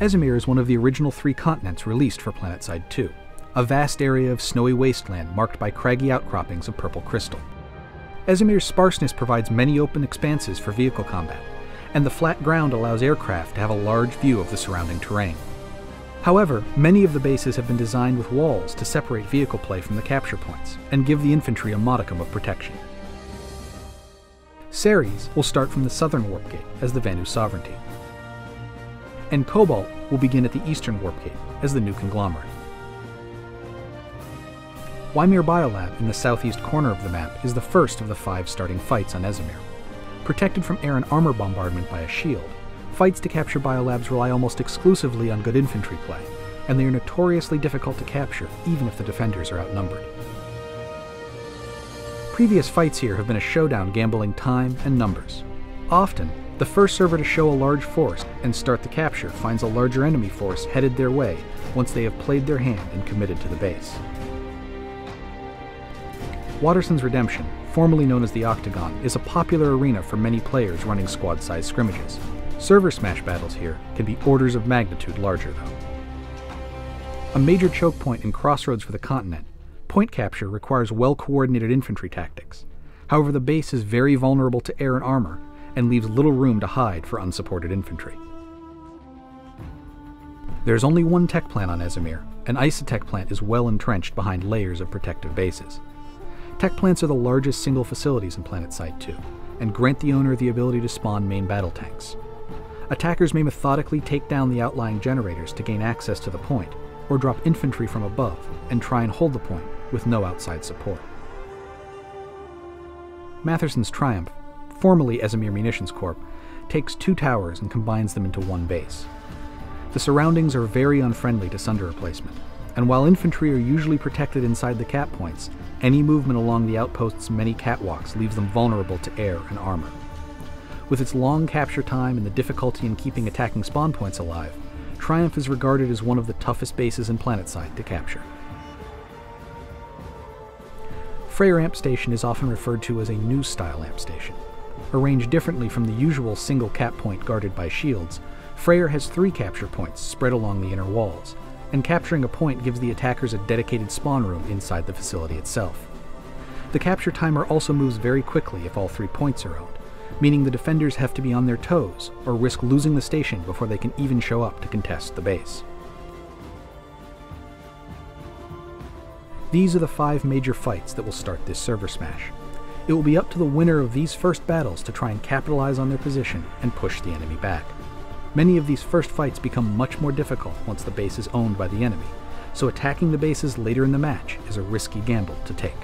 Esamir is one of the original 3 continents released for PlanetSide 2, a vast area of snowy wasteland marked by craggy outcroppings of purple crystal. Esamir's sparseness provides many open expanses for vehicle combat, and the flat ground allows aircraft to have a large view of the surrounding terrain. However, many of the bases have been designed with walls to separate vehicle play from the capture points, and give the infantry a modicum of protection. Ceres will start from the southern warp gate as the Vanu sovereignty, and Cobalt will begin at the eastern warp gate as the new conglomerate. Ymir Biolab in the southeast corner of the map is the first of the 5 starting fights on Esamir. Protected from air and armor bombardment by a shield, fights to capture biolabs rely almost exclusively on good infantry play, and they are notoriously difficult to capture even if the defenders are outnumbered. Previous fights here have been a showdown gambling time and numbers. Often, the first server to show a large force and start the capture finds a larger enemy force headed their way once they have played their hand and committed to the base. Watterson's Redemption, formerly known as the Octagon, is a popular arena for many players running squad-sized scrimmages. Server smash battles here can be orders of magnitude larger, though. A major choke point and crossroads for the continent, point capture requires well-coordinated infantry tactics. However, the base is very vulnerable to air and armor, and leaves little room to hide for unsupported infantry. There's only one tech plant on Esamir, and Isotech plant is well entrenched behind layers of protective bases. Tech plants are the largest single facilities in PlanetSide 2, and grant the owner the ability to spawn main battle tanks. Attackers may methodically take down the outlying generators to gain access to the point, or drop infantry from above and try and hold the point with no outside support. Matherson's Triumph, formerly Esamir Munitions Corp., takes 2 towers and combines them into one base. The surroundings are very unfriendly to sunder replacement, and while infantry are usually protected inside the cap points, any movement along the outpost's many catwalks leaves them vulnerable to air and armor. With its long capture time and the difficulty in keeping attacking spawn points alive, Triumph is regarded as one of the toughest bases in PlanetSide to capture. Freyr Amp Station is often referred to as a new-style amp station. Arranged differently from the usual single cap point guarded by shields, Freyr has 3 capture points spread along the inner walls, and capturing a point gives the attackers a dedicated spawn room inside the facility itself. The capture timer also moves very quickly if all 3 points are owned, meaning the defenders have to be on their toes or risk losing the station before they can even show up to contest the base. These are the 5 major fights that will start this server smash. It will be up to the winner of these first battles to try and capitalize on their position and push the enemy back. Many of these first fights become much more difficult once the base is owned by the enemy, so attacking the bases later in the match is a risky gamble to take.